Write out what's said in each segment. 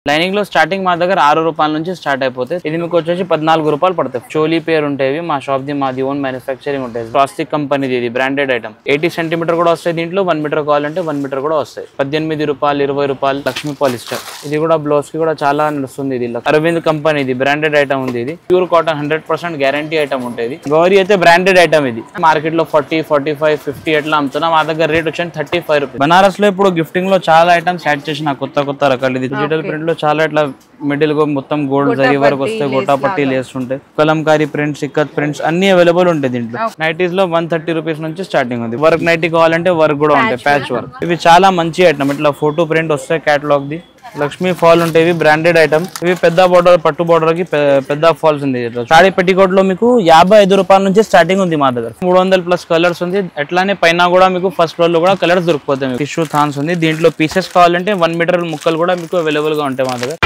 Lining లో starting మా దగ్గర 6 రూపాయల నుంచి స్టార్ట్ అయిపోతాయి. ఇది మీకు వచ్చేసి 14 రూపాయలు పడతాయి. చోలీ పేరు ఉంటాయి. మా షాప్ ది మాది ఓన్ మ్యానుఫ్యాక్చరింగ్ ఉంటుంది. ప్లాస్టిక్ కంపెనీది ఇది బ్రాండెడ్ ఐటమ్. 80 సెంటీమీటర్ కూడా వస్తాయి. దీంట్లో 1 మీటర్ కావాలంటే 1 మీటర్ కూడా వస్తాయి. 18 రూపాయలు 20 రూపాయలు లక్ష్మీ పాలిస్టర్. ఇది కూడా బ్లౌజ్ కి కూడా చాలా నడుస్తుంది. ఇది అరవింద్ కంపెనీది బ్రాండెడ్ ఐటమ్ ఉంది. ఇది ప్యూర్ కాటన్ 100% గ్యారంటీ ఐటమ్ ఉంటుంది. గౌరీ అయితే బ్రాండెడ్ ఐటమ్. ఇది మార్కెట్ లో 40, 45, 50 ఎట్లా అమ్ముతున్నా. మా దగ్గర రేట్ వచ్చి 35 రూపీస్. బనారస్ లో ఇప్పుడు గిఫ్టింగ్ లో చాలా ఐటమ్స్ యాడ్ చేసిన కొత్త రకాలు. ఇది డిజిటల్ ప్రింట్ లో చాలా ఇట్లా మిడిల్ గా మొత్తం గోల్డ్ జరీ వరకు వస్తే గోటా పట్టీలు వేస్తుంటాయి. కలంకారీ ప్రింట్స్, ఇక్కత్ ప్రింట్స్ అన్ని అవైలబుల్ ఉంటాయి. దీంట్లో నైటీస్ లో 130 రూపీస్ నుంచి స్టార్టింగ్ ఉంది. వర్క్ నైటీ కావాలంటే వర్క్ కూడా ఉంటాయి, ప్యాచ్ వర్క్. ఇవి చాలా మంచి ఐటమ్. ఇట్లా ఫోటో ప్రింట్ వస్తాయి కేటలాగ్ ది. లక్ష్మీ ఫాల్ ఉంటాయి. Branded item. ఇవి పెద్ద బోర్డర్, పట్టు బోర్డర్ కి పెద్ద ఫాల్స్ ఉంది. సాడీ పెట్టికోట్ లో మీకు 55 రూపాయల నుంచి స్టార్టింగ్ ఉంది. మా దగ్గర 300+ కలర్స్ ఉంది. అట్లానే పైన కూడా మీకు ఫస్ట్ ఫ్లోర్ లో కూడా కలర్స్ దొరికిపోతాయి. టిష్యూ థాన్స్ ఉంది. దీంట్లో పీసెస్ కావాలంటే 1 మీటర్ ముక్కలు కూడా మీకు అవైలబుల్ గా ఉంటాయి మా దగ్గర.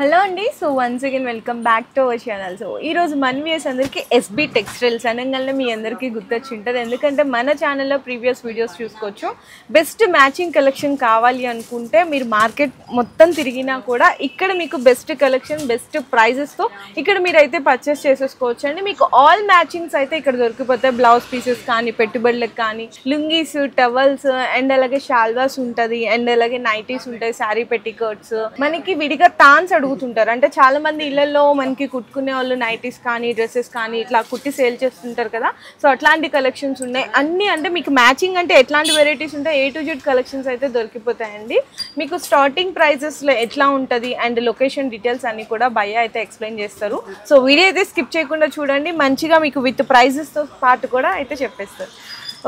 హలో అండి. So once again welcome back to our channel. So ఈరోజు మన వ్యూస్ అందరికీ ఎస్బీ టెక్స్టైల్స్ అనగానే మీ అందరికీ గుర్తొచ్చి ఉంటుంది. ఎందుకంటే మన ఛానల్లో ప్రీవియస్ వీడియోస్ చూసుకోవచ్చు. బెస్ట్ మ్యాచింగ్ కలెక్షన్ కావాలి అనుకుంటే మీరు మార్కెట్ మొత్తం తిరిగినా కూడా ఇక్కడ మీకు బెస్ట్ కలెక్షన్, బెస్ట్ ప్రైజెస్తో ఇక్కడ మీరు అయితే పర్చేస్ చేసేసుకోవచ్చు అండి. మీకు ఆల్ మ్యాచింగ్స్ అయితే ఇక్కడ దొరికిపోతాయి. బ్లౌజ్ పీసెస్ కానీ, పెట్టుబడులకు కానీ, లుంగీస్, టవల్స్ అండ్ అలాగే షాల్వాస్ ఉంటుంది. అండ్ అలాగే నైటీస్ ఉంటాయి, శారీ పెట్టికోట్స్. మనకి విడిగా తాన్స్ అడుగుతుంటారు. అంటే చాలా మంది ఇళ్లలో మనకి కుట్టుకునే వాళ్ళు నైటీస్ కానీ, డ్రెస్సెస్ కానీ ఇట్లా కుట్టి సేల్ చేస్తుంటారు కదా. సో అట్లాంటి కలెక్షన్స్ ఉన్నాయి అన్ని. అంటే మీకు మ్యాచింగ్ అంటే ఎట్లాంటి వెరైటీస్ ఉంటాయి, A to Z కలెక్షన్స్ అయితే దొరికిపోతాయండి. మీకు స్టార్టింగ్ ప్రైజెస్లో ఎట్లా ఉంటుంది అండ్ లొకేషన్ డీటెయిల్స్ అన్ని కూడా భయ్య అయితే ఎక్స్ప్లెయిన్ చేస్తారు. సో వీడియో అయితే స్కిప్ చేయకుండా చూడండి. మంచిగా మీకు విత్ ప్రైజెస్తో పాటు కూడా అయితే చెప్పేస్తారు.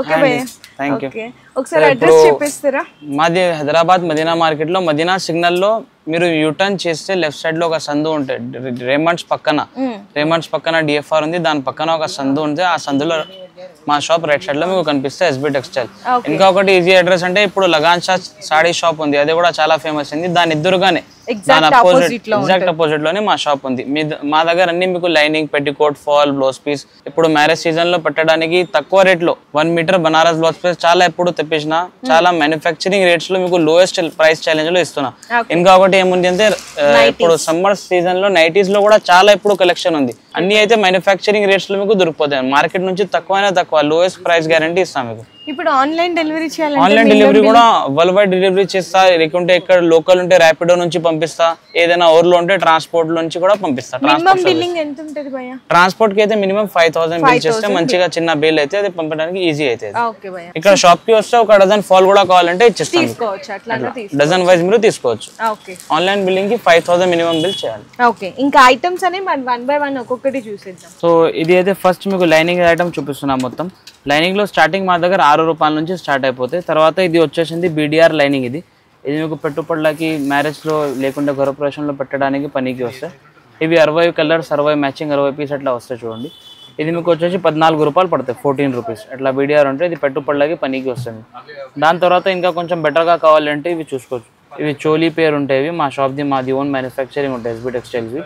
ఓకే భయ్య, ఓకే ఒకసారి అడ్రస్ చెప్పేస్తారా? మాది హైదరాబాద్ మదీనా మార్కెట్ లో మదీనా సిగ్నల్ లో మీరు యూటర్న్ చేస్తే లెఫ్ట్ సైడ్ లో ఒక సందు ఉంటుంది. రేమండ్స్ పక్కన DFR ఉంది. దాని పక్కన ఒక సందు ఉంది. ఆ సందులో మా షాప్ రైట్ సైడ్ లో మీకు కనిపిస్తే ఎస్బీ టెక్స్టైల్. ఇంకొకటి ఈజీ అడ్రస్ అంటే ఇప్పుడు లగాన్ షా సాడీ షాప్ ఉంది. అది కూడా చాలా ఫేమస్ అయింది. దాని ఎదురుగానే ఎగ్జాక్ట్ అపోజిట్ లోనే మా షాప్ ఉంది. మా దగ్గర అన్ని మీకు lining, petticoat, fall, blouse piece. ఇప్పుడు మ్యారేజ్ సీజన్ లో పెట్టడానికి తక్కువ రేట్ లో 1 మీటర్ బనారస్ బ్లౌజ్ పీస్ చాలా ఎప్పుడు తెప్పించిన చాలా మ్యానుఫ్యాక్చరింగ్ రేట్స్ లో మీకు లోయెస్ట్ ప్రైస్ ఛాలెంజ్ లో ఇస్తున్నా. ఇంకొకటి ఏముంది అంటే ఇప్పుడు సమ్మర్ సీజన్ లో నైటీస్ లో కూడా చాలా ఇప్పుడు కలెక్షన్ ఉంది. అన్ని అయితే మ్యానుఫ్యాక్చరింగ్ రేట్స్ లో మీకు దొరికిపోతాయి. మార్కెట్ నుంచి తక్కువ లోయెస్ట్ ప్రైస్ గ్యారంటీ ఇస్తాం మీకు. ఇప్పుడు ఆన్లైన్ డెలివరీ చేయాలి. ఆన్లైన్ డెలివరీ కూడా వరల్డ్ వైడ్ డెలివరీ చేస్తా. లేకుంటే ఇక్కడ లోకల్ ఉంటే ర్యాపిడో నుంచి పంపిస్తా. ఏదైనా ఊర్లో ఉంటే ట్రాన్స్పోర్ట్ నుంచి కూడా పంపిస్తా. ట్రాన్స్పోర్ట్ కి అయితే మినిమం 5000 బిల్ చేస్తే మంచిగా చిన్న బిల్ అయితే అది పంపడానికి ఈజీ అయితే. ఇక్కడ షాప్ కి వస్తే ఒక డజన్ ఫాల్ కూడా కావాలంటే ఇచ్చేస్తాం. డజన్ వైజ్ మీరు తీసుకోవచ్చు. ఆన్లైన్ బిల్లింగ్ కి 5000 మినిమం బిల్ చేయాలి. ఇంకా ఐటమ్స్ అని 1 by 1 ఒక్కొక్కటి చూసేద్దాం. సో ఇది అయితే ఫస్ట్ మీకు లైనింగ్ ఐటమ్ చూపిస్తున్నాం. మొత్తం లైనింగ్ లో స్టార్టింగ్ మా దగ్గర 6 రూపాయల నుంచి స్టార్ట్ అయిపోతాయి. తర్వాత ఇది వచ్చేసింది BDR లైనింగ్. ఇది మీకు పెట్టుబడులకి, మ్యారేజ్ లో లేకుంటే గృహప్రవేశంలో పెట్టడానికి పనికి వస్తాయి. ఇవి 60 కలర్స్, 60 మ్యాచింగ్, 60 పీస్ అట్లా వస్తాయి చూడండి. ఇది మీకు వచ్చేసి 14 రూపాయలు పడతాయి, 14 రూపీస్ అట్లా BDR ఉంటే. ఇది పెట్టుబడులకి పనికి వస్తుంది. దాని తర్వాత ఇంకా కొంచెం బెటర్గా కావాలంటే ఇవి చూసుకోవచ్చు. ఇవి చోలీ పేరు ఉంటాయి. మా షాప్ ది మాది ఓన్ మ్యానుఫ్యాక్చరింగ్ ఉంటాయి. SB textiles.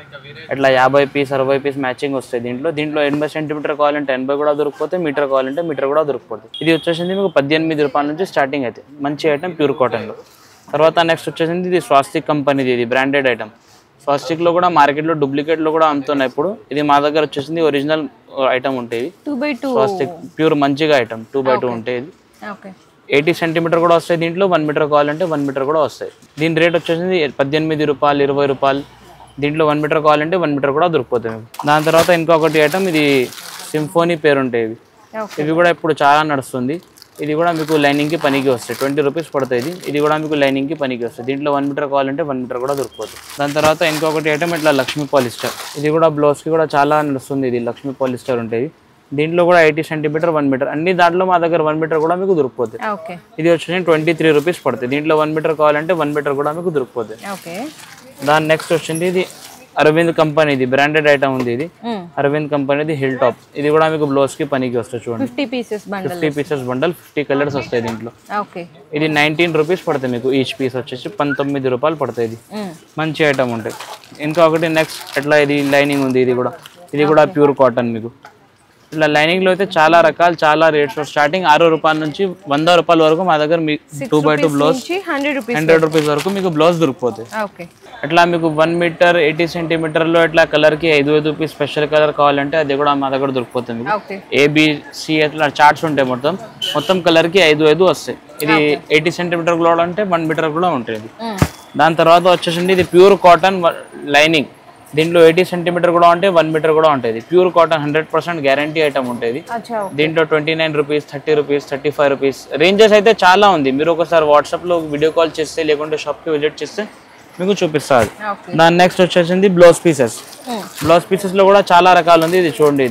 ఇట్లా 50 పీస్, 60 పీస్ మ్యాచింగ్ వస్తాయి. దీంట్లో 80 సెంటీమీటర్ కావాలంటే 80 కూడా దొరికిపోతే, మీటర్ కావాలంటే మీటర్ కూడా దొరికిపోతుంది. ఇది వచ్చేసింది మీకు 18 రూపాయల నుంచి స్టార్టింగ్ అయితే. మంచి ఐటమ్ ప్యూర్ కాటన్లో. తర్వాత నెక్స్ట్ వచ్చేసింది ఇది స్వాస్తిక్ కంపెనీది. ఇది బ్రాండెడ్ ఐటమ్. స్వాస్తిక్లో కూడా మార్కెట్లో డూప్లికేట్లో కూడా అమ్ముతున్నాయి ఇప్పుడు. ఇది మా దగ్గర వచ్చేసింది ఒరిజినల్ ఐటమ్ ఉంటాయి. స్వాస్తిక్ ప్యూర్ మంచిగా ఐటమ్ 2 by 2 ఉంటాయి. 80 సెంటీమీటర్ కూడా వస్తాయి. దీంట్లో 1 మీటర్ కావాలంటే 1 మీటర్ కూడా వస్తాయి. దీని రేట్ వచ్చేసింది 18 రూపాయలు, 20 రూపాయలు. దీంట్లో 1 మీటర్ కావాలంటే 1 మీటర్ కూడా దొరికిపోతాయి. దాని తర్వాత ఇంకొకటి ఐటమ్ ఇది సింఫోనీ పేరు ఉంటాయి. ఇవి కూడా ఇప్పుడు చాలా నడుస్తుంది. ఇది కూడా మీకు లైనింగ్కి పనికి వస్తాయి. 20 రూపీస్ పడుతుంది. ఇది కూడా మీకు లైనింగ్కి పనికి వస్తుంది. దీంట్లో 1 మీటర్ కావాలంటే 1 మీటర్ కూడా దొరికిపోతుంది. దాని తర్వాత ఇంకొకటి ఐటమ్ ఇట్లా లక్ష్మీ పాలిస్టర్. ఇది కూడా బ్లౌజ్కి కూడా చాలా నడుస్తుంది. ఇది లక్ష్మీ పాలిస్టర్ ఉంటాయి. దీంట్లో కూడా 80 సెంటీమీటర్, 1 మీటర్ అన్ని. దాంట్లో మా దగ్గర 1 మీటర్ కూడా మీకు దొరికిపోతుంది. ఇది వచ్చి 23 రూపీస్ పడుతుంది. దీంట్లో 1 మీటర్ కావాలంటే 1 మీటర్ కూడా మీకు దొరికిపోతుంది. దాని నెక్స్ట్ వచ్చింది ఇది అరవింద్ కంపెనీది బ్రాండెడ్ ఐటమ్ ఉంది. ఇది అరవింద్ కంపెనీది హిల్ టాప్. ఇది కూడా మీకు బ్లౌజ్ కి పనికి వస్తుంది చూడండి. 50 పీసెస్ బండల్ 50 కలర్స్ వస్తాయి దీంట్లో. ఇది 19 రూపీస్ పడుతుంది మీకు. ఈచ్ పీస్ వచ్చేసి 19 రూపాయలు పడుతుంది. ఇది మంచి ఐటమ్ ఉంటాయి. ఇంకొకటి నెక్స్ట్ ఎట్లా ఇది లైనింగ్ ఉంది. ఇది కూడా ఇది కూడా ప్యూర్ కాటన్ మీకు. ఇట్లా లైనింగ్ లో అయితే చాలా రకాలు, చాలా రేట్స్. స్టార్టింగ్ 6 రూపాయల నుంచి 100 రూపాయల వరకు మా దగ్గర 2x2 బ్లౌజ్ 100 రూపీస్ వరకు మీకు బ్లౌజ్ దొరికిపోతాయి. ఇట్లా మీకు 1 మీటర్ 80 సెంటీమీటర్లో ఇట్లా కలర్ కి 5 రూపీస్ స్పెషల్ కలర్ కావాలంటే అది కూడా మా దగ్గర దొరికిపోతుంది మీకు. ABC అట్లా చార్ట్స్ ఉంటాయి, మొత్తం కలర్ కి 5 వస్తాయి. ఇది 80 సెంటీమీటర్ కూడా అంటే 1 మీటర్ కూడా ఉంటుంది. దాని తర్వాత వచ్చేసి ఇది ప్యూర్ కాటన్ లైనింగ్. దీంట్లో 80 సెంటీమీటర్ కూడా ఉంటాయి, 1 మీటర్ కూడా ఉంటుంది. ప్యూర్ కాటన్ 100% గ్యారంటీ ఐటమ్ ఉంటుంది. దీంట్లో 29 రూపీస్, 30 రూపీస్, 35 రూపీస్ రేంజెస్ అయితే చాలా ఉంది. మీరు ఒకసారి వాట్సాప్లో వీడియో కాల్ చేస్తే లేకుంటే షాప్కి విజిట్ చేస్తే మీకు చూపిస్తారు. దాని నెక్స్ట్ వచ్చేసింది బ్లౌజ్ పీసెస్. బ్లౌజ్ పీసెస్ లో కూడా చాలా రకాలు ఉంది. ఇది చూడండి,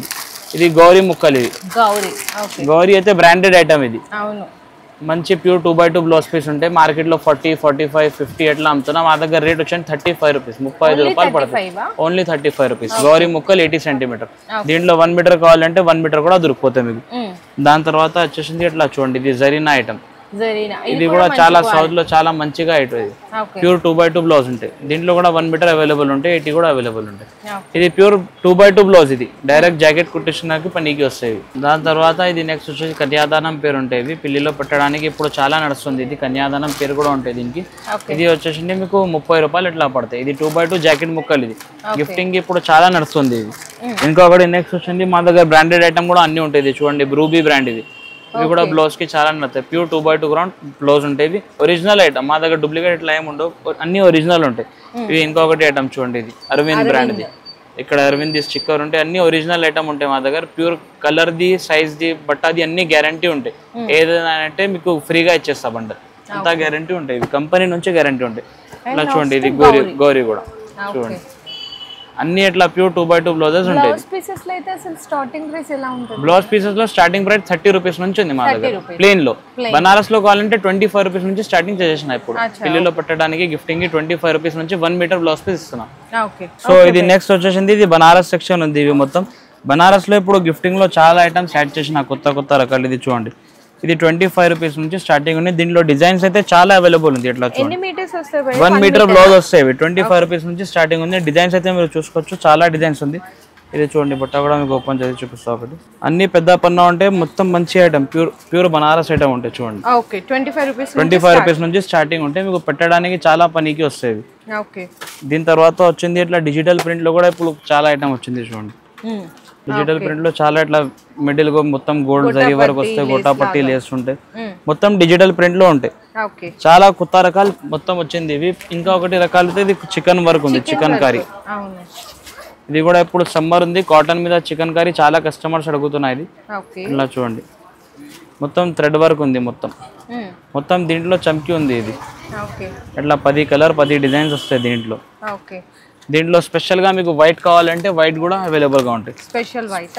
ఇది గౌరీ ముక్కలు. ఇది గౌరీ అయితే బ్రాండెడ్ ఐటమ్. ఇది మంచి ప్యూర్ 2x2 బ్లౌజ్ పీస్ ఉంటాయి. మార్కెట్ లో 40, 45, 50 ఎట్లా అమ్ముతున్నాం. మా దగ్గర రేట్ వచ్చి 35 రూపీస్, 35 రూపాయలు పడుతుంది. Only 35 rupees. గౌరీ ముక్కలు 80 సెంటీమీటర్. దీంట్లో 1 మీటర్ కావాలంటే 1 మీటర్ కూడా దొరికిపోతాయి మీకు. దాని తర్వాత వచ్చేసింది ఇట్లా చూడండి, ఇది జరీనా ఐటమ్. ఇది కూడా చాలా సౌత్ లో చాలా మంచిగా ఐటమ్. ఇది ప్యూర్ 2x2 బ్లౌజ్ ఉంటాయి. దీంట్లో కూడా 1 మీటర్ అవైలబుల్ ఉంటాయి, 80 కూడా అవైలబుల్ ఉంటాయి. ఇది ప్యూర్ 2x2 బ్లౌజ్. ఇది డైరెక్ట్ జాకెట్ కుట్టించడానికి పనికి వస్తాయి. దాని తర్వాత ఇది నెక్స్ట్ వచ్చేసి కన్యాదానం పేరు ఉంటాయి. పిల్లిలో పెట్టడానికి ఇప్పుడు చాలా నడుస్తుంది. ఇది కన్యాదానం పేరు కూడా ఉంటాయి దీనికి. ఇది వచ్చేసి మీకు 30 రూపాయలు ఇట్లా పడతాయి. ఇది 2x2 జాకెట్ ముక్కలు. ఇది గిఫ్టింగ్ ఇప్పుడు చాలా నడుస్తుంది. ఇది ఇంకొకటి నెక్స్ట్ వచ్చింది మా దగ్గర బ్రాండెడ్ ఐటమ్ కూడా అన్ని ఉంటాయి. చూడండి, బ్రూబీ బ్రాండ్. ఇది ఇవి కూడా బ్లౌజ్ కి చాలా నచ్చుతాయి. ప్యూర్ 2x2 గ్రౌండ్ బ్లౌజ్ ఉంటాయి. Original item. మా దగ్గర డూప్లికేట్ ఇట్లా ఏమి ఉండవు, అన్ని ఒరిజినల్ ఉంటాయి. ఇవి ఇంకొకటి ఐటమ్ చూడండి, ఇది అరవింద్ బ్రాండ్. ఇది ఇక్కడ అరవింద్ స్టిక్కర్ ఉంటాయి. అన్ని ఒరిజినల్ ఐటమ్ ఉంటాయి మా దగ్గర. ప్యూర్ కలర్ ది, సైజ్ ది, బట్టది అన్ని గ్యారంటీ ఉంటాయి. ఏదైనా అంటే మీకు ఫ్రీగా ఇచ్చేస్తా బండల్, అంతా గ్యారంటీ ఉంటాయి. కంపెనీ నుంచి గ్యారంటీ ఉంటాయి. ఇట్లా చూడండి, ఇది గౌరీ కూడా చూడండి. అన్ని ఇట్లా ప్యూర్ 2x2 బ్లౌజెస్ ఉంటాయి. బ్లౌజ్ పీసెస్ లో స్టార్టింగ్ ప్రైస్ 30 రూపీస్ నుంచి ఉంది మా దగ్గర. ప్లేన్ లో బనారస్ లో కావాలంటే 25 రూపీస్ నుంచి స్టార్టింగ్ చేసేసిన. ఇప్పుడు పిల్లల్లో పెట్టడానికి గిఫ్టింగ్ 25 రూపీస్ నుంచి 1 మీటర్ బ్లౌజ్ పీస్ ఇస్తున్నాం. సో ఇది నెక్స్ట్ వచ్చేసింది, ఇది బనారస్ సెక్షన్ ఉంది. ఇవి మొత్తం బనారస్ లో ఇప్పుడు గిఫ్టింగ్ లో చాలా ఐటమ్స్ యాడ్ చేసిన కొత్త రకాలు. ఇది చూడండి, ఇది 25 రూపీస్ నుంచి స్టార్టింగ్ ఉంది. దీంట్లో డిజైన్స్ అయితే చాలా అవైలబుల్ ఉంది. ఇట్లా చూడండి, 1 మీటర్ బ్లౌజ్ వస్తాయి. 25 రూపీస్ నుంచి స్టార్టింగ్ ఉంది. డిజైన్స్ అయితే మీరు చూసుకోవచ్చు, చాలా డిజైన్స్ ఉంది. ఇది చూడండి, బట్ట కూడా మీకు ఓపెన్ చేసి చూపిస్తా. ఒకటి అన్ని పెద్ద పన్నా ఉంటే మొత్తం మంచి ఐటమ్, ప్యూర్ బనారస్ ఐటమ్ ఉంటాయి. చూడండి, 25 రూపీస్ నుంచి స్టార్టింగ్ ఉంటే మీకు పెట్టడానికి చాలా పనికి వస్తాయి. దీని తర్వాత వచ్చింది ఇట్లా డిజిటల్ ప్రింట్ లో కూడా ఇప్పుడు చాలా ఐటమ్ వచ్చింది. చూడండి, డిజిటల్ ప్రింట్ లో చాలా ఇట్లా మిడిల్ గా మొత్తం గోల్డ్ జరీ వరకు వస్తాయి. గోటా పట్టీ లేస్ ఉంటాయి. మొత్తం డిజిటల్ ప్రింట్ లో ఉంటాయి. చాలా కొత్త రకాలు మొత్తం వచ్చింది. ఇవి ఇంకా ఒకటి రకాలు ఇది చికెన్ వర్క్ ఉంది, చికెన్ కర్రీ. ఇది కూడా ఇప్పుడు సమ్మర్ ఉంది, కాటన్ మీద చికెన్ కర్రీ చాలా కస్టమర్స్ అడుగుతున్నాయి. ఇలా చూడండి, మొత్తం థ్రెడ్ వర్క్ ఉంది. మొత్తం దీంట్లో చమ్కీ ఉంది. ఇది ఇట్లా 10 కలర్ 10 డిజైన్స్ వస్తాయి దీంట్లో. దీంట్లో స్పెషల్ గా మీకు వైట్ కావాలంటే వైట్ కూడా అవైలబుల్ గా ఉంటాయి.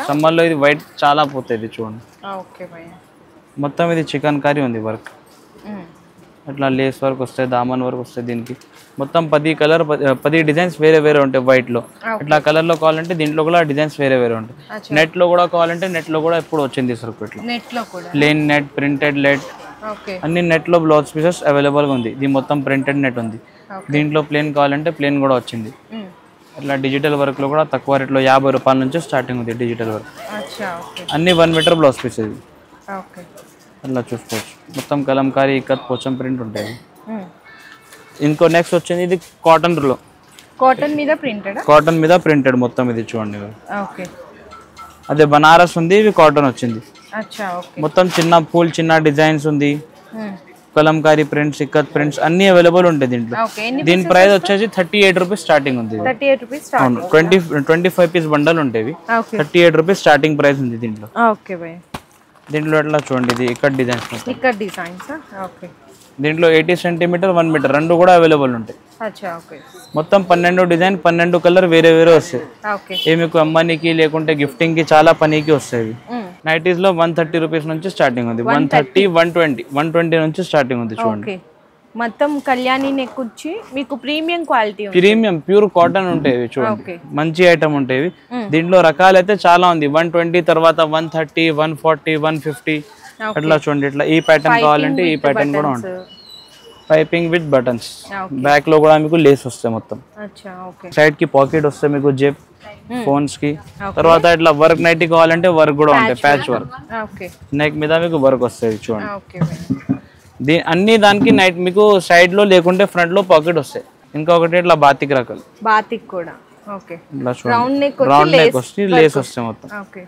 సమ్మర్ లో ఇది వైట్ చాలా పోతుంది. చూడండి, మొత్తం ఇది చికెన్ కర్రీ ఉంది వర్క్. ఇట్లా లేస్ వర్క్ వస్తాయి, దామన్ వర్క్ వస్తాయి. దీనికి మొత్తం 10 కలర్ 10 డిజైన్స్ వేరే ఉంటాయి వైట్ లో. ఇట్లా కలర్ లో కావాలంటే దీంట్లో కూడా డిజైన్స్ వేరే ఉంటాయి. నెట్ లో కూడా కావాలంటే నెట్ లో కూడా ఇప్పుడు వచ్చింది సరుకు. ఇట్లా ప్లేన్ నెట్, ప్రింటెడ్ నెట్, అన్ని నెట్ లో బ్లౌజ్ పీసెస్ అవైలబుల్ గా ఉంది. ఇది మొత్తం ప్రింటెడ్ నెట్ ఉంది. దీంట్లో ప్లేన్ కావాలంటే ప్లేన్ కూడా వచ్చింది. ఇట్లా డిజిటల్ వర్క్ లో కూడా తక్కువ రేట్లో 50 రూపాయల నుంచి స్టార్టింగ్ ఉంది డిజిటల్ వర్క్. అన్ని 1 మీటర్ బ్లౌజ్ పీస్. ఇది అట్లా చూసుకోవచ్చు. మొత్తం కలంకారీ, ఇక్కత్, పోచం ప్రింట్ ఉంటాయి. ఇంకో నెక్స్ట్ వచ్చింది, ఇది కాటన్ లో, కాటన్ మీద ప్రింటెడ్ మొత్తం. ఇది చూడండి, అదే బనారస్ ఉంది. ఇవి కాటన్ వచ్చింది. మొత్తం చిన్న పూల్, చిన్న డిజైన్స్ ఉంది. కలంకారీ ప్రింట్స్, ఇక్కత్ ప్రింట్స్ అన్ని అవైలబుల్ ఉంటాయి దీంట్లో. దీని ప్రైస్ వచ్చేసి 38 రూపీస్ స్టార్టింగ్ ఉంది. 25 పీస్ బండల్ ఉంటాయి. 38 రూపీస్ స్టార్టింగ్ ప్రైస్ ఉంది దీంట్లో. దీంట్లో ఎట్లా చూడండి, ఇది ఇక్కత్ డిజైన్స్. దీంట్లో 80 సెంటీమీటర్ 1 మీటర్ రెండు కూడా అవైలబుల్ ఉంటాయి. మొత్తం 12 డిజైన్ 12 కలర్ వేరే వస్తాయి. ఏ మీకు అమ్మానికి లేకుంటే గిఫ్టింగ్ కి చాలా పనికి వస్తాయి. నైటీస్ లో 130 రూపీస్ నుంచి స్టార్టింగ్ ఉంది. 130, 120 నుంచి స్టార్టింగ్ ఉంది. చూడండి, మొత్తం కళ్యాణి నెక్ వచ్చి మీకు premium quality, premium pure cotton ఉంటాయి. చూడండి, మంచి ఐటమ్ ఉంటాయి. దీంట్లో రకాలు అయితే చాలా ఉంది. 120 తర్వాత 130, 140, 150 అట్లా చూడండి. ఇట్లా ఈ ప్యాటర్న్ కావాలంటే ఈ ప్యాటర్న్ కూడా ఉంటుంది. Piping with buttons, okay back లో కూడా మీకు లేస్ వస్తాయి మొత్తం, అచ్చా ఓకే సైడ్ కి పాకెట్ వస్తాయి మీకు జేబ్ ఫోన్స్ కి. తర్వాత ఇట్లా వర్క్ నైటీ కావాలంటే వర్క్ కూడా ఉంటాయి, ప్యాచ్ వర్క్, ఓకే నెక్ మీద మీకు వర్క్ వస్తుంది చూడండి. ఓకే అన్ని దానికి నైట్ మీకు సైడ్ లో లేకుంటే ఫ్రంట్ లో పాకెట్ వస్తాయి. ఇంకొకటి ఇట్లా బాతిక్ రకాలు, బాతిక్ కూడా ఓకే ఇట్లా రౌండ్ నెక్ రౌండ్ నెక్ వస్తుంది, లేస్ వస్తాయి మొత్తం. ఓకే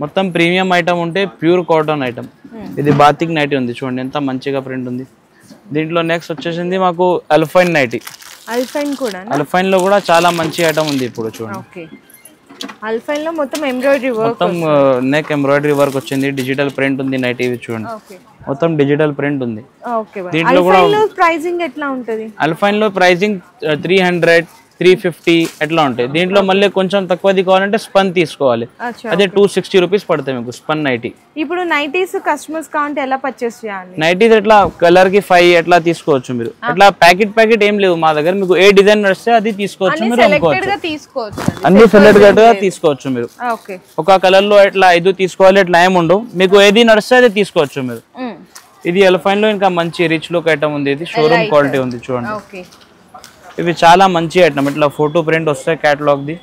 మొత్తం ప్రీమియం ఐటమ్ ఉంటే ప్యూర్ కాటన్ ఐటమ్. ఇది బాతిక్ నైటీ ఉంది చూడండి, ఎంత మంచిగా ప్రింట్ ఉంది. దీంట్లో నెక్స్ట్ వచ్చేసింది మాకు అల్ఫైన్ నైటీ. అల్ఫైన్ కూడా అల్ఫైన్ లో కూడా చాలా మంచి ఐటమ్ ఉంది ఇప్పుడు చూడండి. ఓకే అల్ఫైన్ లో మొత్తం ఎంబ్రాయిడరీ వర్క్, మొత్తం నెక్ ఎంబ్రాయిడరీ వర్క్ వచ్చింది, డిజిటల్ ప్రింట్ ఉంది నైటీ చూడండి, ఓకే మొత్తం డిజిటల్ ప్రింట్ ఉంది. ఓకే దీంట్లో కూడా అల్ఫైన్ లో ప్రైసింగ్ ఎట్లా ఉంటది? అల్ఫైన్ లో ప్రైసింగ్ 300, 350 ఎట్లా ఉంటాయి. దీంట్లో మళ్ళీ కొంచెం తక్కువది కావాలంటే స్పన్ తీసుకోవాలి, అచ్చా అదే 260 రూపీస్ పడతాయి మీకు స్పన్ నైటీ. ఇప్పుడు నైటీస్ కస్టమర్స్ కావాలంటే ఎలా పర్చేస్ చేయాలి? నైటీస్ ఎట్లా కలర్ కి 5 ఎట్లా తీసుకోవచ్చు మీరు, అట్లా ప్యాకెట్ ఏం లేవు మా దగ్గర, మీకు ఏ డిజైన్ నడిస్తే అది తీసుకోవచ్చు మీరు, సెలెక్టెడ్ గా తీసుకోవచ్చు, అన్ని సెలెక్ట్ గా తీసుకోవచ్చు మీరు. ఓకే ఒక కలర్ లో ఇట్లా 5 తీసుకోవాలి ఇట్లా ఏం ఉండవు, మీకు ఏది నడిస్తే అది తీసుకోవచ్చు మీరు. ఇది ఎల్ఫైన్ లో ఇంకా మంచి రిచ్ లుక్ ఐటమ్ ఉంది, ఇది షోరూమ్ క్వాలిటీ ఉంది చూడండి. ఓకే ఇవి చాలా మంచి ఐటమ్, ఇట్లా ఫోటో ప్రింట్ వస్తాయి క్యాటలాగ్ ది.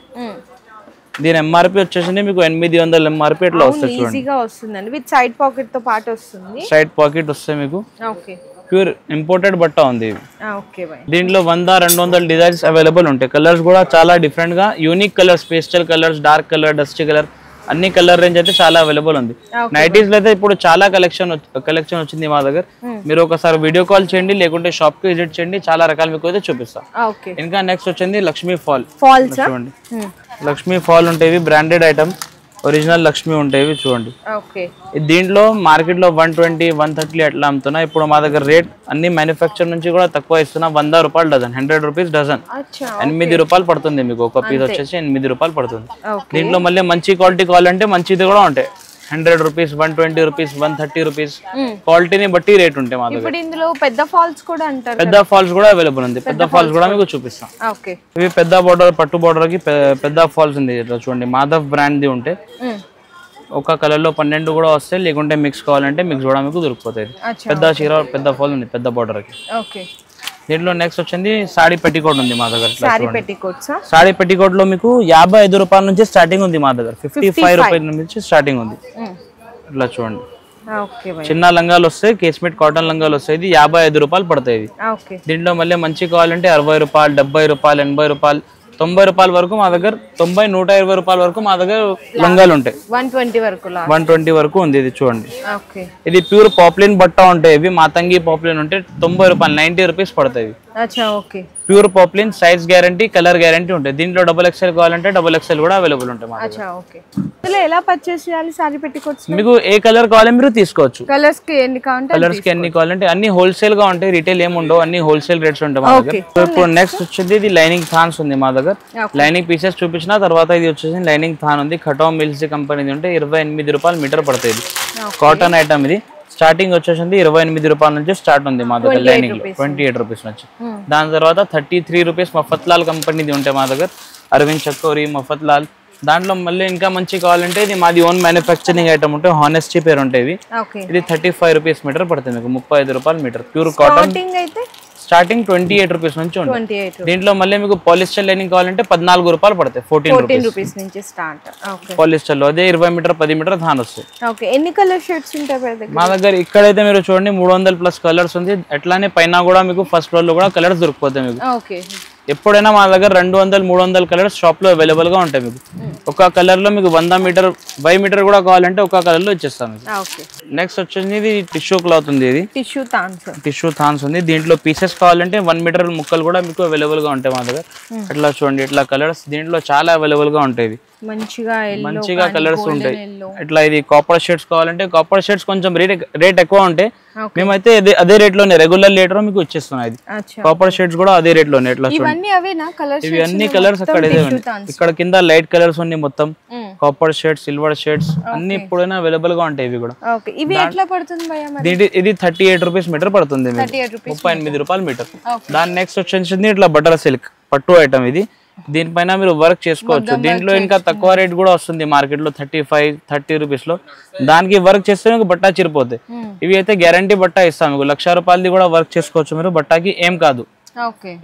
దీని ఎంఆర్పి వచ్చేసింది మీకు 800 ఎంఆర్పి ఇట్లా వస్తాయి చూడండి. ఈజీగా వస్తుందండి, విత్ సైడ్ పాకెట్ తో పాటు వస్తుంది, సైడ్ పాకెట్ వస్తాయి మీకు. ఓకే ప్యూర్ ఇంపోర్టెడ్ బట్ట ఉంది ఇది. Okay by. దీంట్లో 100-200 డిజైన్స్ అవైలబుల్ ఉంటాయి. కలర్స్ కూడా చాలా డిఫరెంట్ గా unique colours, pastel colours, dark colour, dusty colour, అన్ని కలర్ రేంజ్ అయితే చాలా అవైలబుల్ ఉంది. నైటీస్ లో అయితే ఇప్పుడు చాలా కలెక్షన్ వచ్చింది మా దగ్గర. మీరు ఒకసారి వీడియో కాల్ చేయండి, లేకుంటే షాప్ కి విజిట్ చేయండి, చాలా రకాలు మీకు అయితే చూపిస్తాం. ఇంకా నెక్స్ట్ వచ్చింది లక్ష్మీ ఫాల్ చూడండి. లక్ష్మీ ఫాల్ ఉంటాయి, బ్రాండెడ్ ఐటమ్, ఒరిజినల్ లక్ష్మి ఉంటాయి చూడండి. దీంట్లో మార్కెట్ లో 120, 130 అట్లా అమ్ముతున్నా. ఇప్పుడు మా దగ్గర రేట్ అన్ని మ్యానుఫ్యాక్చర్ నుంచి కూడా తక్కువ ఇస్తున్నా, 100 రూపాయలు డజన్, 100 రూపీస్ డజన్, 8 రూపాయలు పడుతుంది మీకు. ఒక పీస్ వచ్చేసి 8 రూపాయలు పడుతుంది. దీంట్లో మళ్ళీ మంచి క్వాలిటీ కావాలంటే మంచిది కూడా ఉంటాయి, 100 రూపీస్, 120 రూపీస్, 130 రూపీస్, క్వాలిటీని బట్టి రేట్ ఉంటాయి మా దగ్గర. ఇందులో పెద్ద ఫాల్స్ కూడా అంటారు, పెద్ద ఫాల్స్ కూడా అవైలబుల్ ఉంది, పెద్ద ఫాల్స్ కూడా మీకు చూపిస్తాం. ఇవి పెద్ద బోర్డర్, పట్టు బోర్డర్ కి పెద్ద ఫాల్స్ ఉంది ఇట్లా చూడండి, మాధవ్ బ్రాండ్ ది ఉంటే. ఒక కలర్ లో 12 కూడా వస్తాయి, లేకుంటే మిక్స్ కావాలంటే మిక్స్ కూడా మీకు దొరికిపోతాయి. పెద్ద చీర, పెద్ద ఫాల్ ఉంది పెద్ద బోర్డర్ కి. దీంట్లో నెక్స్ట్ వచ్చింది సాడీ పెట్టికోట్ ఉంది మా దగ్గర. సాడీ పెట్టికోట్ లో మీకు 55 రూపాయల నుంచి స్టార్టింగ్ ఉంది మా దగ్గర, 55 రూపాయల నుంచి స్టార్టింగ్ ఉంది. ఇట్లా చూడండి, చిన్న లంగాలు వస్తాయి, కేస్మెట్ కాటన్ లంగాలు వస్తాయి, ఇది 55 రూపాయలు పడతాయి. దీంట్లో మళ్ళీ మంచి కావాలంటే 60 రూపాయలు, 70 రూపాయలు, 80 రూపాయలు, 90 రూపాయల వరకు మా దగ్గర, 90, 120 రూపాయల వరకు మా దగ్గర లంగాలు ఉంటాయి. 120 వరకు ఉంది. ఇది చూడండి, ఇది ప్యూర్ పాప్లిన్ బట్ట ఉంటాయి, ఇవి మాతంగి పాప్లిన్ ఉంటే 90 రూపాయలు, 90 రూపీస్ పడతాయి. Pure poplin, size guarantee, colour guarantee ఉంటాయి. దీంట్లో XXL కావాలంటే XXL కూడా అవైలబుల్ ఉంటాయి. ఎలా పర్చేస్ చేయాలి సారీ పెట్టికోట్స్? మీకు ఏ కలర్ కావాలి మీరు తీసుకోవచ్చు, కలర్స్ కి ఎన్ని కావాలంటే అన్ని హోల్సేల్ గా ఉంటాయి, రిటైల్ ఏమి ఉండవు, అన్ని హోల్సేల్ రేట్స్ ఉంటాయి మా దగ్గర. ఇప్పుడు నెక్స్ట్ వచ్చేది ఇది లైనింగ్ థాన్స్ ఉంది మా దగ్గర. లైనింగ్ పీసెస్ చూపించిన తర్వాత ఇది వచ్చేసి లైనింగ్ థాన్ ఉంది, ఖటావ్ మిల్స్ కంపెనీ ఉంటే 28 రూపాయలు మీటర్ పడుతుంది. కాటన్ ఐటమ్ ఇది. స్టార్టింగ్ వచ్చేసింది 28 రూపాయల నుంచి స్టార్ట్ ఉంది మా దగ్గర లైనింగ్ లో, 28 రూపీస్ నుంచి. దాని తర్వాత 33 రూపీస్ మఫత్లాల్ కంపెనీది ఉంటాయి మా దగ్గర, అరవింద్ చకోరి, మఫత్లాల్. దాంట్లో మళ్ళీ ఇంకా మంచి కావాలంటే ఇది మాది ఓన్ మ్యానుఫ్యాక్చరింగ్ ఐటమ్ ఉంటే హానెస్టీ పేరు ఉంటాయి. ఇది 35 రూపీస్ మీటర్ పడుతుంది మీకు, 35 రూపాయలు metre. Pure cotton starting 28 rupees నుంచి ఉంటుంది. దీంట్లో మళ్ళీ మీకు పాలిస్టర్ లైనింగ్ కావాలంటే 14 రూపాయలు పడతాయి, 14 రూపీస్ నుంచి స్టార్ట్. పాలిస్టర్ లో అదే 20 మీటర్, 10 మీటర్ ధాన్ వస్తాయి. ఎన్ని కలర్ షేడ్స్ ఉంటాయి మా దగ్గర? ఇక్కడైతే మీరు చూడండి 300+ కలర్స్ ఉంది. అట్లానే పైన కూడా మీకు ఫస్ట్ ఫ్లోర్ లో కూడా కలర్స్ దొరికిపోతాయి మీకు. ఎప్పుడైనా మా దగ్గర 200, 300 కలర్స్ షాప్ లో అవైలబుల్ గా ఉంటాయి మీకు. ఒక కలర్ లో మీకు 100 మీటర్, 5 మీటర్ కూడా కావాలంటే ఒక కలర్ లో ఇచ్చేస్తాం. నెక్స్ట్ వచ్చేసి ఇది టిష్యూ క్లాత్ ఉంది, ఇది టిష్యూ థాన్స్ ఉంది. దీంట్లో పీసెస్ కావాలంటే 1 మీటర్ ముక్కలు కూడా మీకు అవైలబుల్ గా ఉంటాయి మా దగ్గర. ఇట్లా చూడండి, ఇట్లా కలర్స్ దీంట్లో చాలా అవైలబుల్ గా ఉంటాయి. మంచిగా కలర్స్ ఉంటాయి. ఇట్లా ఇది కాపర్ షేడ్స్ కావాలంటే కాపర్ షేడ్స్ కొంచెం రేట్ ఎక్కువ ఉంటాయి, మేమైతే అదే రేట్ లోనే రెగ్యులర్ రేట్ లో మీకు ఇచ్చేస్తున్నాయి. కాపర్ షేడ్స్ కూడా అదే రేట్ లోనే. ఇట్లా చూడండి, ఇవి అన్ని కలర్స్ అక్కడ ఇక్కడ కింద లైట్ కలర్స్ ఉన్నాయి మొత్తం. కాపర్ షేడ్స్, సిల్వర్ షేడ్స్ అన్ని ఇప్పుడైనా అవైలబుల్ గా ఉంటాయి. ఇవి కూడా ఇది 38 రూపీస్ మీటర్ పడుతుంది, 38 రూపాయలు మీటర్. దాని నెక్స్ట్ వచ్చేసింది ఇట్లా బటర్ సిల్క్ పట్టు ఐటమ్. ఇది దీనిపైన మీరు వర్క్ చేసుకోవచ్చు. దీంట్లో ఇంకా తక్కువ రేట్ కూడా వస్తుంది మార్కెట్ లో 35-30 రూపీస్ లో. దానికి వర్క్ చేస్తే మీకు బట్ట చిరిపోతాయి. ఇవి అయితే గ్యారంటీ బట్ట ఇస్తాం మీకు. 1,00,000 రూపాయలది కూడా వర్క్ చేసుకోవచ్చు మీరు, బట్టాకి ఏం కాదు.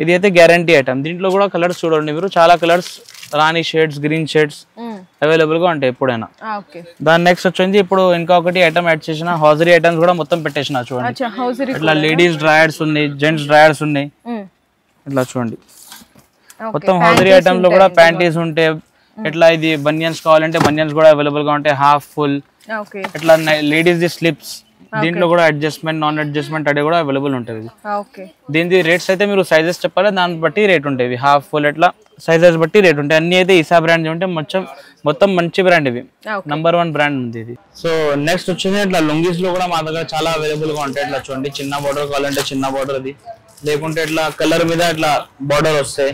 ఇది అయితే గ్యారంటీ ఐటమ్. దీంట్లో కూడా కలర్స్ చూడండి మీరు, చాలా కలర్స్, రాణి షేడ్స్, గ్రీన్ షేడ్స్ అవైలబుల్ గా ఉంటాయి ఎప్పుడైనా. దాని నెక్స్ట్ వచ్చింది ఇప్పుడు ఇంకా ఒకటి ఐటమ్ యాడ్ చేసిన, హౌజరీ ఐటమ్స్ కూడా మొత్తం పెట్టేసిన చూడండి. ఇట్లా లేడీస్ డ్రాయర్స్ ఉన్నాయి, జెంట్స్ డ్రాయర్స్ ఉన్నాయి. ఇట్లా చూడండి మొత్తం హౌజరీ ఐటమ్స్ లో కూడా ప్యాంటీస్ ఉంటాయి. ఇట్లా ఇది బనియన్స్ కావాలంటే బనియన్స్ కూడా అవైలబుల్ గా ఉంటాయి, హాఫ్ ఫుల్. ఇట్లా లేడీస్ ది స్లిప్స్, దీంట్లో కూడా అడ్జస్ట్మెంట్, నాన్ అడ్జస్ట్మెంట్ అదే కూడా అవైలబుల్ ఉంటుంది. దీని రేట్స్ అయితే మీరు సైజెస్ చెప్పాలి, దాన్ని బట్టి రేట్ ఉంటాయి. హాఫ్ ఫుల్ ఇట్లా సైజెస్ బట్టి రేట్ ఉంటాయి. అన్ని అయితే ఈసా బ్రాండ్ ఉంటే మొత్తం మంచి బ్రాండ్ ఇవి, నంబర్ 1 బ్రాండ్ ఉంది ఇది. సో నెక్స్ట్ వచ్చింది ఇట్లా లుంగీస్ లో కూడా మా దగ్గర చాలా అవైలబుల్ గా ఉంటాయి. ఇట్లా చూడండి, చిన్న బార్డర్ కావాలంటే చిన్న బార్డర్ అది, లేకుంటే ఇట్లా కలర్ మీద ఇట్లా బార్డర్ వస్తాయి.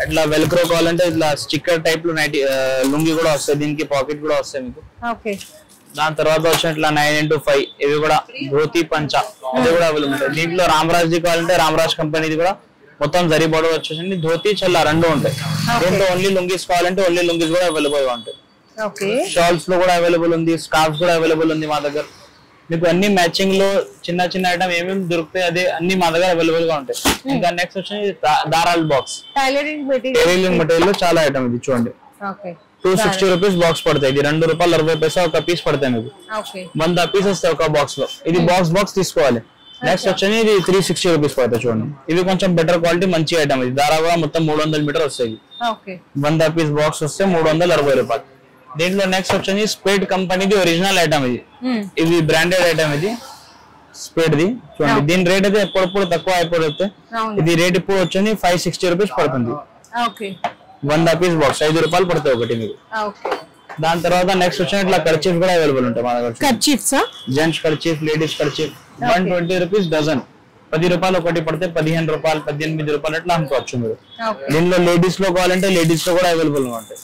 ఇట్లా వెల్క్రో కావాలంటే ఇట్లా స్టిక్కర్ టైప్ లో లుంగి కూడా వస్తాయి. దీనికి పాకెట్ కూడా వస్తాయి మీకు. దాని తర్వాత వచ్చిన ఇట్లా 9x5 ఇవి కూడా ధోతి పంచా అది కూడా అవైలబుల్ ఉంటాయి. దీంట్లో రామరాజ్ ది కావాలంటే రామరాజ్ కంపెనీది కూడా మొత్తం జరీ బార్డర్ వచ్చేసింది. ధోతి చల్ల రెండు ఉంటాయి. దీంట్లో ఓన్లీ లుంగీస్ కావాలంటే ఓన్లీ లుంగీస్ కూడా అవైలబుల్ గా ఉంటాయి. షాల్స్ లో కూడా అవైలబుల్ ఉంది, స్కార్ఫ్స్ కూడా అవైలబుల్ ఉంది మా దగ్గర. మీకు అన్ని మ్యాచింగ్ లో చిన్న చిన్న ఐటమ్ ఏమేమి దొరుకుతాయి అదే అన్ని మా దగ్గర అవైలబుల్ గా ఉంటాయి. ఇంకా నెక్స్ట్ వచ్చి దారాల్ బాక్స్, టైలరింగ్ మెటీరియల్ లో చాలా ఐటమ్ ఇది చూడండి. 260 రూపీస్ బాక్స్ పడతాయి. ఇది ₹2.60 ఒక పీస్ పడతాయి మీకు. 100 పీస్ వస్తాయి ఒక బాక్స్ లో. ఇది బాక్స్ తీసుకోవాలి. నెక్స్ట్ వచ్చి ఇది 360 రూపీస్ పడతాయి చూడండి. ఇది కొంచెం బెటర్ క్వాలిటీ మంచి ఐటమ్. ఇది దారా కూడా మొత్తం 300 మీటర్ వస్తాయి. 100 పీస్ బాక్స్ వస్తే ₹360. దీంట్లో నెక్స్ట్ వచ్చి స్పేడ్ కంపెనీది ఒరిజినల్ ఐటమ్ ఇది. ఇది బ్రాండెడ్ ఐటమ్ ఇది స్పేడ్ ది చూడండి. దీని రేట్ అయితే ఎప్పుడప్పుడు తక్కువ అయిపోతుంది. ఇది రేట్ ఇప్పుడు వచ్చి 560 రూపీస్ పడుతుంది. 100 పీస్ బాక్స్ ₹5 పడతాయి ఒకటి మీకు. దాని తర్వాత నెక్స్ట్ వచ్చిన ఇట్లా కర్చీఫ్ కూడా అవైలబుల్ ఉంటాయి మా దగ్గర. Gents kerchief, ladies kerchief 120 rupees dozen. ₹10 ఒకటి పడితే ₹15, ₹18 ఇట్లా అనుకోవచ్చు మీరు. దీనిలో లేడీస్ లో కావాలంటే లేడీస్ లో కూడా అవైలబుల్ గా ఉంటాయి.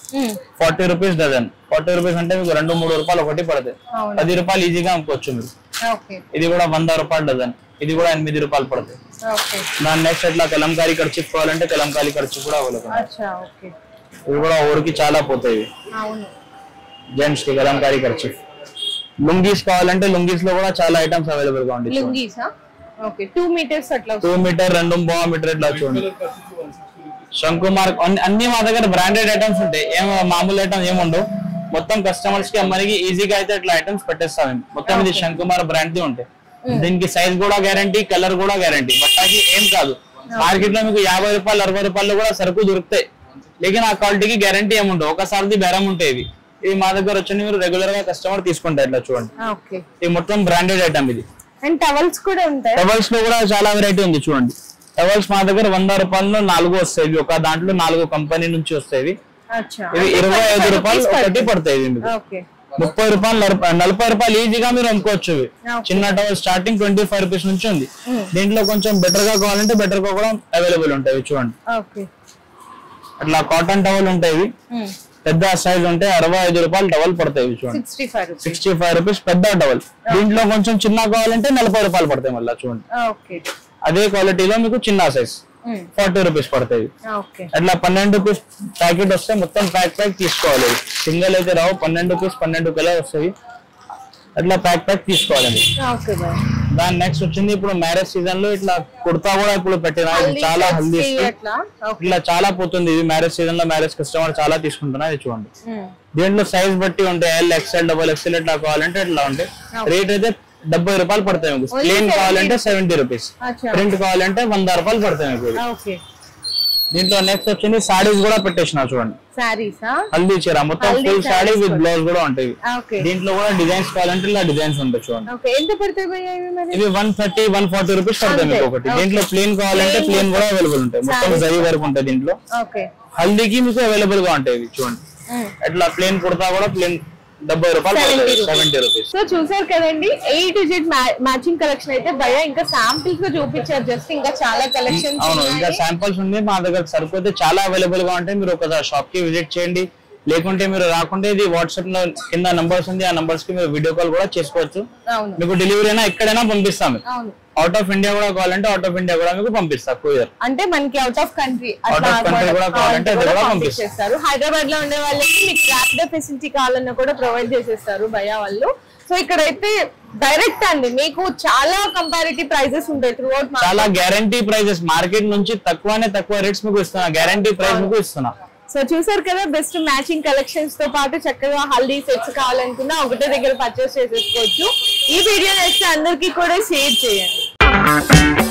40 రూపీస్ డజన్. 40 రూపీస్ అంటే మీకు ₹2-3 ఒకటి పడతాయి. ₹10 ఈజీగా అనుకోవచ్చు మీరు. ఇది కూడా ₹100 డజన్. ఇది కూడా ₹8 పడతాయి. దాని నెక్స్ట్ ఇట్లా కలంకారీ ఖర్చు కావాలంటే కలంకారీ ఖర్చు కూడా అవైలబుల్. ఇవి కూడా ఊరికి చాలా పోతాయి. జెంట్స్ కి కలంకారీ ఖర్చు. లుంగీస్ కావాలంటే లుంగీస్ లో కూడా చాలా ఐటమ్స్ అవైలబుల్ గా ఉంటాయి. 2 మీటర్స్ అట్లా 2 మీటర్ 2.5 మీటర్ ఇట్లా చూడండి. శంకుమార్ అన్ని మా దగ్గర బ్రాండెడ్ ఐటమ్స్ ఉంటాయి. ఏం మామూలు ఐటమ్స్ ఏముండవు. మొత్తం కస్టమర్స్ కి అమ్మనికి ఈజీగా అయితే ఇట్లా ఐటమ్స్ పెట్టేస్తాం. మొత్తం ఇది శంకుమార్ బ్రాండ్ ది ఉంటాయి. దీనికి సైజ్ కూడా గ్యారంటీ, కలర్ కూడా గ్యారంటీ. బట్టాకి ఏం కాదు. మార్కెట్ లో మీకు ₹50, ₹60 కూడా సరుకు దొరుకుతాయి. లేకిన్ ఆ క్వాలిటీకి గ్యారంటీ ఏముండవు. ఒకసారి బేరం ఉంటాయి. ఇవి మా దగ్గర వచ్చి మీరు రెగ్యులర్ గా కస్టమర్ తీసుకుంటారు. ఇట్లా చూడండి, ఇది మొత్తం బ్రాండెడ్ ఐటమ్ ఇది. అండ్ టవల్స్ కూడా ఉంటాయి. టవల్స్ లో కూడా చాలా వెరైటీ ఉంది చూడండి. టవల్స్ మా దగ్గర ₹100 4 వస్తాయి. ఒక దాంట్లో 4 కంపెనీ నుంచి వస్తాయి. ఇవి ₹25 ఒకటి పడతాయి. ₹30, ₹40 ఈజీగా మీరు అమ్ముకోవచ్చు. చిన్న టవల్ స్టార్టింగ్ ₹25 నుంచి ఉంది. దీంట్లో కొంచెం బెటర్ గా కావాలంటే బెటర్ గా కూడా అవైలబుల్ ఉంటాయి చూడండి. అట్లా కాటన్ టవల్ ఉంటాయి. పెద్ద సైజ్ ఉంటే ₹65 టవల్ పడతాయి చూడండి. 65 రూపీస్ పెద్ద టవల్. దీంట్లో కొంచెం చిన్న కావాలంటే ₹40 పడతాయి మళ్ళీ చూడండి. అదే క్వాలిటీలో మీకు చిన్న సైజ్ ₹40 పడతాయి. అట్లా 12 రూపీస్ ప్యాకెట్ వస్తే మొత్తం ప్యాక్ తీసుకోవాలి. సింగిల్ అయితే రావు. 12 కలర్ వస్తాయి. అట్లా ప్యాక్ తీసుకోవాలండి. దాని నెక్స్ట్ వచ్చింది ఇప్పుడు మ్యారేజ్ సీజన్ లో ఇట్లా కుర్తా కూడా ఇప్పుడు పెట్టిన చాలా హల్దీ ఇట్లా చాలా పోతుంది. ఇది మ్యారేజ్ సీజన్ లో మ్యారేజ్ కస్టమర్ చాలా తీసుకుంటున్నారు. ఇది చూడండి. దీంట్లో సైజ్ బట్టి ఉంటాయి. L, XL, XXL ఇట్లా కావాలంటే ఇట్లా ఉంటాయి. రేట్ అయితే ₹70 పడతాయి మీకు. ప్లేన్ కావాలంటే ₹70. ప్రింట్ కావాలంటే ₹100 పడతాయి మీకు. దీంట్లో నెక్స్ట్ వచ్చింది సారీస్ కూడా పెట్టేసిన చూడండి. హల్దీ చీర మొత్తం ఫుల్ సారీ విత్ బ్లౌజ్ కూడా ఉంటాయి. దీంట్లో కూడా డిజైన్స్ కావాలంటే ఇలా డిజైన్స్ ఉంటాయి చూడండి. ఇవి 130, 140 రూపీస్ పడతాయి మీకు ఒకటి. దీంట్లో ప్లేన్ కావాలంటే ప్లేన్ కూడా అవైలబుల్ ఉంటాయి. మొత్తం జరీ వరకు ఉంటాయి దీంట్లో. హల్దీకి మీకు అవైలబుల్ గా ఉంటాయి చూడండి. అట్లా ప్లేన్ కుర్తా కూడా ప్లేన్ ₹70. సో చూసారు కదండి, A to Z matching collection అయితే భయ ఇంకా శాంపిల్స్ గా చూపించారు. జస్ట్ ఇంకా చాలా కలెక్షన్ అవును, ఇంకా శాంపిల్స్ ఉంది మా దగ్గర. సరుకు అయితే చాలా అవైలబుల్ గా ఉంటాయి. మీరు ఒకసారి షాప్ కి విజిట్ చేయండి. లేకుంటే మీరు రాకుంటే ఇది వాట్సాప్ లో కింద నంబర్స్ ఉంది, ఆ నంబర్స్ కి మీరు వీడియో కాల్ కూడా చేసుకోవచ్చు. మీకు డెలివరీ అయినా ఎక్కడైనా పంపిస్తాం. అవుట్ ఆఫ్ ఇండియా కూడా కావాలంటే అవుట్ ఆఫ్ ఇండియా కూడా మీకు పంపిస్తా. కొరియర్ అంటే మనకి అవుట్ ఆఫ్ కంట్రీ కూడా కావాలంటే అది కూడా పంపిస్తారు. హైదరాబాద్ లో ఉండే వాళ్ళకి మీకు ర్యాపిడో ఫెసిలిటీ కావాలన్నా కూడా ప్రొవైడ్ చేసేస్తారు భయ్యా వాళ్ళు. సో ఇక్కడైతే డైరెక్ట్ అండి మీకు చాలా కంపారిటివ్ ప్రైజెస్ ఉంటాయి త్రూ అవుట్. చాలా గ్యారంటీ ప్రైజెస్, మార్కెట్ నుంచి తక్కువ రేట్స్ మీకు ఇస్తున్నా, గ్యారంటీ ప్రైస్ మీకు ఇస్తున్నా. సో చూసారు కదా, బెస్ట్ మ్యాచింగ్ కలెక్షన్స్ తో పాటు చక్కగా హల్దీ సెట్స్ కావాలనుకున్నా ఒకటే దగ్గర పర్చేస్ చేసేసుకోవచ్చు. ఈ వీడియో నచ్చితే అందరికీ కూడా షేర్ చేయండి.